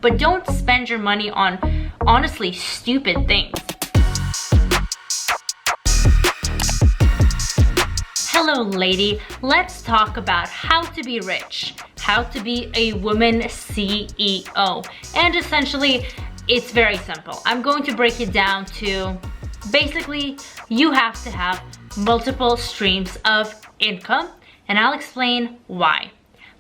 but don't spend your money on honestly stupid things. Hello lady, let's talk about how to be rich, how to be a woman CEO, and essentially it's very simple. I'm going to break it down to basically you have to have multiple streams of income, and I'll explain why.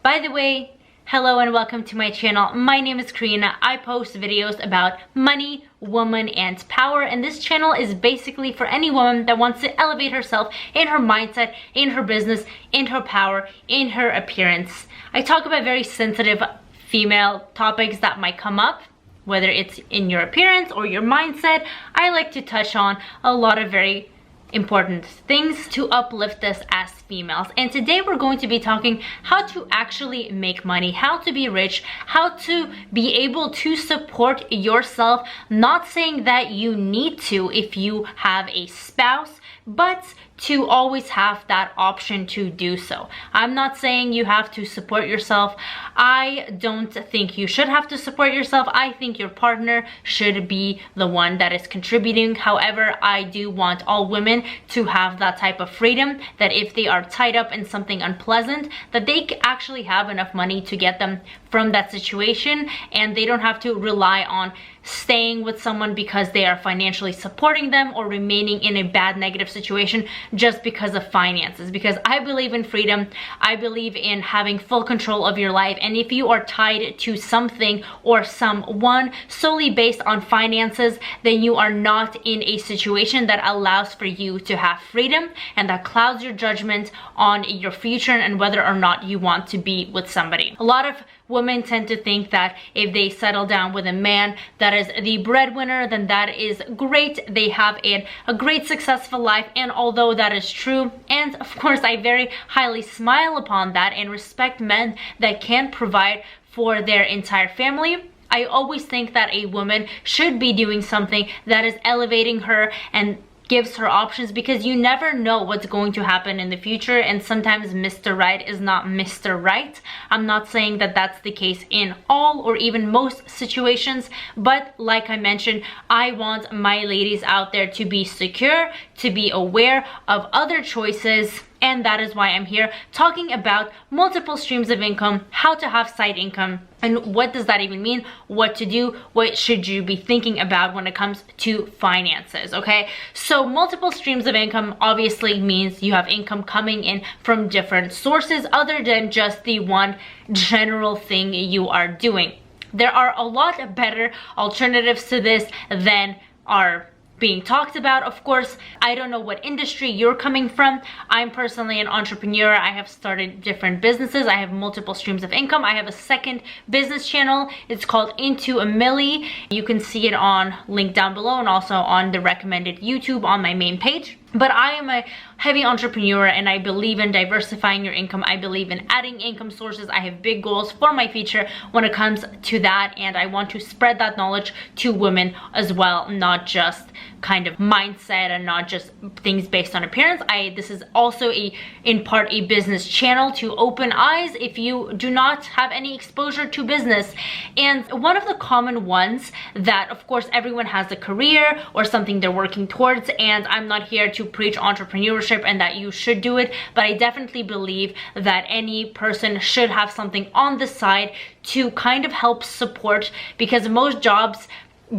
By the way, hello and welcome to my channel. My name is Karina. I post videos about money, woman, and power, and this channel is basically for any woman that wants to elevate herself in her mindset, in her business, in her power, in her appearance. I talk about very sensitive female topics that might come up, whether it's in your appearance or your mindset. I like to touch on a lot of very important things to uplift us as females. And today we're going to be talking how to actually make money, how to be rich, how to be able to support yourself. Not saying that you need to if you have a spouse, but to always have that option to do so. I'm not saying you have to support yourself. I don't think you should have to support yourself. I think your partner should be the one that is contributing. However, I do want all women to have that type of freedom, that if they are tied up in something unpleasant, that they actually have enough money to get them from that situation, and they don't have to rely on staying with someone because they are financially supporting them or remaining in a bad negative situation just because of finances. Because I believe in freedom, I believe in having full control of your life, and if you are tied to something or someone solely based on finances, then you are not in a situation that allows for you to have freedom, and that clouds your judgment on your future and whether or not you want to be with somebody. A lot of women tend to think that if they settle down with a man that is the breadwinner, then that is great. They have a great successful life, and although that is true, and of course I very highly smile upon that and respect men that can provide for their entire family, I always think that a woman should be doing something that is elevating her and gives her options, because you never know what's going to happen in the future, and sometimes Mr. Right is not Mr. Right. I'm not saying that that's the case in all or even most situations, but like I mentioned, I want my ladies out there to be secure, to be aware of other choices, and that is why I'm here talking about multiple streams of income, how to have side income, and what does that even mean, what to do, what should you be thinking about when it comes to finances, okay? So multiple streams of income obviously means you have income coming in from different sources other than just the one general thing you are doing. There are a lot better alternatives to this than are being talked about. Of course, I don't know what industry you're coming from. I'm personally an entrepreneur. I have started different businesses. I have multiple streams of income. I have a second business channel. It's called Into a Millie. You can see it on link down below, and also on the recommended YouTube on my main page. But I am a heavy entrepreneur, and I believe in diversifying your income. I believe in adding income sources. I have big goals for my future when it comes to that, and I want to spread that knowledge to women as well, not just kind of mindset and not just things based on appearance. This is also in part a business channel to open eyes if you do not have any exposure to business. And one of the common ones that, of course, everyone has a career or something they're working towards, and I'm not here to preach entrepreneurship and that you should do it, but I definitely believe that any person should have something on the side to kind of help support, because most jobs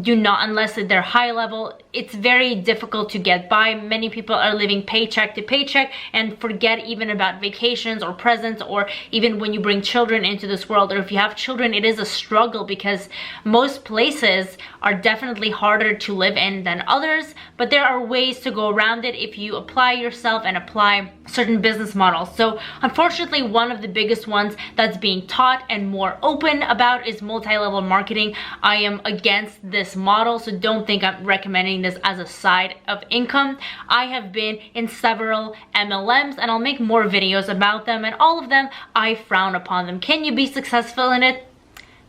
do not, unless they're high level, it's very difficult to get by. Many people are living paycheck to paycheck and forget even about vacations or presents, or even when you bring children into this world, or if you have children, it is a struggle because most places are definitely harder to live in than others, but there are ways to go around it if you apply yourself and apply certain business models. So unfortunately, one of the biggest ones that's being taught and more open about is multi-level marketing. I am against this model, so don't think I'm recommending this as a side of income. I have been in several MLMs, and I'll make more videos about them, and all of them I frown upon them. Can you be successful in it?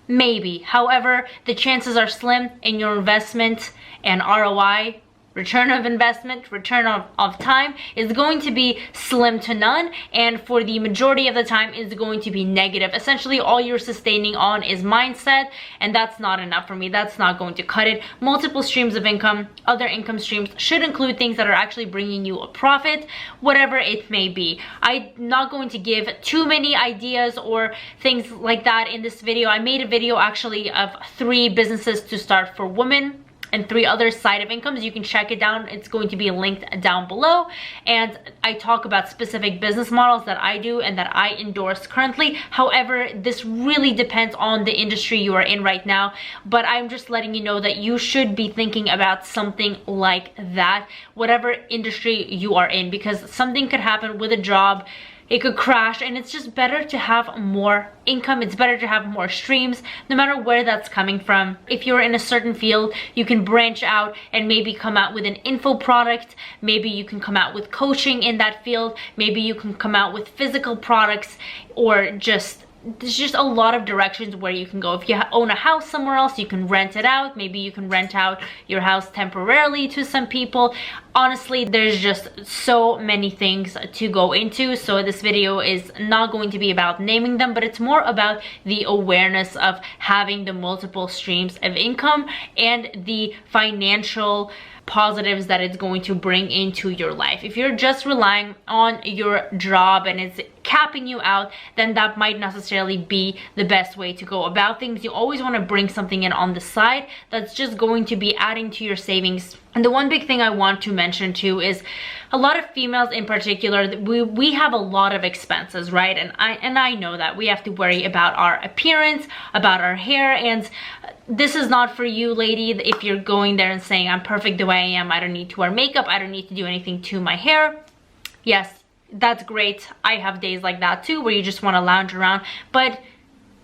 Maybe. However, the chances are slim, and your investment and ROI return of investment, return of time is going to be slim to none, and for the majority of the time is going to be negative. Essentially, all you're sustaining on is mindset, and that's not enough for me. That's not going to cut it. Multiple streams of income, other income streams should include things that are actually bringing you a profit, whatever it may be. I'm not going to give too many ideas or things like that in this video. I made a video actually of 3 businesses to start for women and 3 other side of incomes. You can check it down. It's going to be linked down below. And I talk about specific business models that I do and that I endorse currently. However, this really depends on the industry you are in right now. But I'm just letting you know that you should be thinking about something like that, whatever industry you are in, because something could happen with a job. It could crash, and it's just better to have more income. It's better to have more streams, no matter where that's coming from. If you're in a certain field, you can branch out and maybe come out with an info product. Maybe you can come out with coaching in that field. Maybe you can come out with physical products, or there's just a lot of directions where you can go. If you own a house somewhere else, you can rent it out. Maybe you can rent out your house temporarily to some people. Honestly, there's just so many things to go into. So this video is not going to be about naming them, but it's more about the awareness of having the multiple streams of income and the financial positives that it's going to bring into your life. If you're just relying on your job and it's capping you out, then that might necessarily be the best way to go about things. You always want to bring something in on the side that's just going to be adding to your savings. And the one big thing I want to mention too is a lot of females in particular, we have a lot of expenses, right? And I know that we have to worry about our appearance, about our hair, and this is not for you, lady. If you're going there and saying, I'm perfect the way I am, I don't need to wear makeup, I don't need to do anything to my hair. Yes, that's great. I have days like that too, where you just want to lounge around. But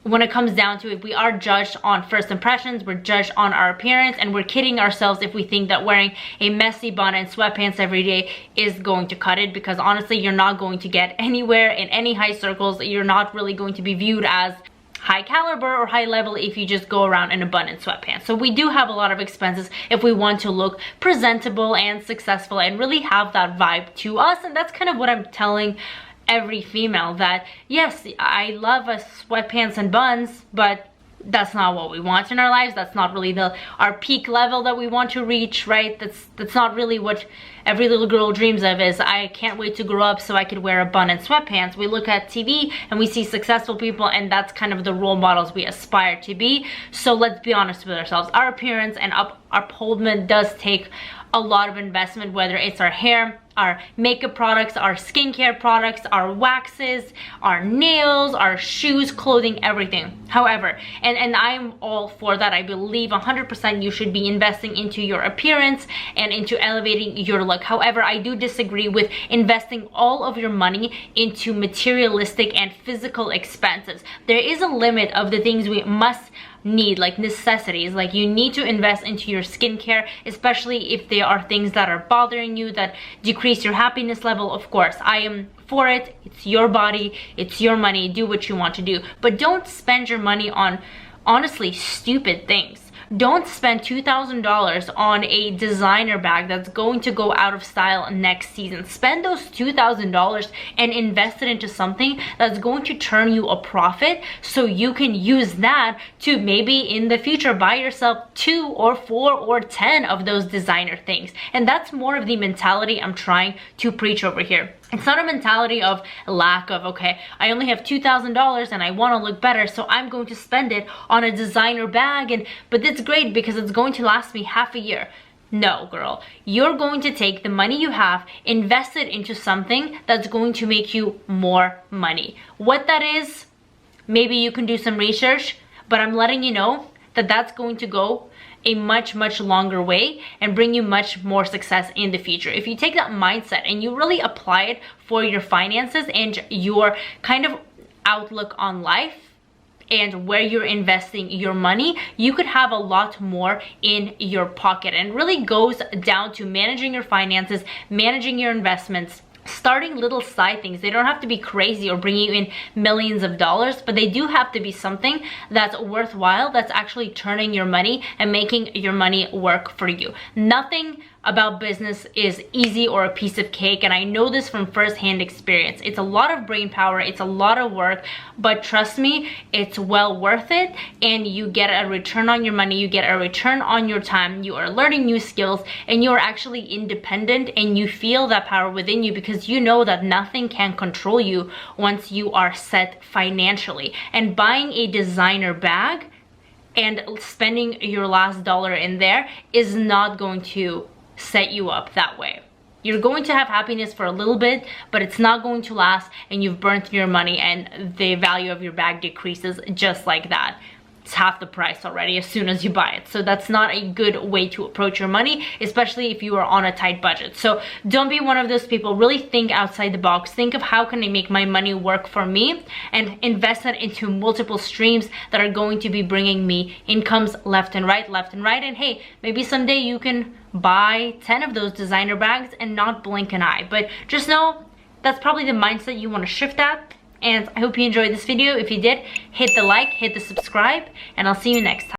when it comes down to it, we are judged on first impressions, we're judged on our appearance, and we're kidding ourselves if we think that wearing a messy bun and sweatpants every day is going to cut it, because honestly, you're not going to get anywhere in any high circles. You're not really going to be viewed as high caliber or high level if you just go around in a bun and sweatpants. So we do have a lot of expenses if we want to look presentable and successful and really have that vibe to us. And that's kind of what I'm telling every female, that yes, I love us sweatpants and buns, but that's not what we want in our lives. That's not really our peak level that we want to reach, right? That's not really what every little girl dreams of, is I can't wait to grow up so I could wear a bun and sweatpants. We look at TV and we see successful people, and that's kind of the role models we aspire to be. So let's be honest with ourselves. Our appearance and our upholdment does take a lot of investment, whether it's our hair, our makeup products, our skincare products, our waxes, our nails, our shoes, clothing, everything. However, and I'm all for that. I believe 100% you should be investing into your appearance and into elevating your look. However, I do disagree with investing all of your money into materialistic and physical expenses. There is a limit of the things we must need, like necessities. Like, you need to invest into your skincare, especially if there are things that are bothering you that decrease your happiness level. Of course, I am for it. It's your body, it's your money, do what you want to do, but don't spend your money on honestly stupid things. Don't spend $2,000 on a designer bag that's going to go out of style next season. Spend those $2,000 and invest it into something that's going to turn you a profit, so you can use that to maybe in the future buy yourself 2 or 4 or 10 of those designer things. And that's more of the mentality I'm trying to preach over here. It's not a mentality of lack of, okay, I only have $2,000 and I want to look better, so I'm going to spend it on a designer bag, but that's great because it's going to last me half a year. No, girl, you're going to take the money you have, invest it into something that's going to make you more money. What that is, maybe you can do some research, but I'm letting you know that that's going to go a much longer way and bring you much more success in the future. If you take that mindset and you really apply it for your finances and your kind of outlook on life and where you're investing your money, you could have a lot more in your pocket. And it really goes down to managing your finances, managing your investments, starting little side things. They don't have to be crazy or bring you in millions of dollars, but they do have to be something that's worthwhile, that's actually turning your money and making your money work for you. Nothing about business is easy or a piece of cake, and I know this from firsthand experience. It's a lot of brain power, it's a lot of work, but trust me, it's well worth it, and you get a return on your money, you get a return on your time, you are learning new skills, and you're actually independent, and you feel that power within you because you know that nothing can control you once you are set financially. And buying a designer bag and spending your last dollar in there is not going to set you up that way. You're going to have happiness for a little bit, but it's not going to last, and you've burnt your money and the value of your bag decreases just like that. It's half the price already as soon as you buy it. So that's not a good way to approach your money, especially if you are on a tight budget. So don't be one of those people. Really think outside the box. Think of how can I make my money work for me, and invest that into multiple streams that are going to be bringing me incomes left and right, left and right. And hey, maybe someday you can buy 10 of those designer bags and not blink an eye. But just know that's probably the mindset you want to shift at. And I hope you enjoyed this video. If you did, hit the like, hit the subscribe, and I'll see you next time.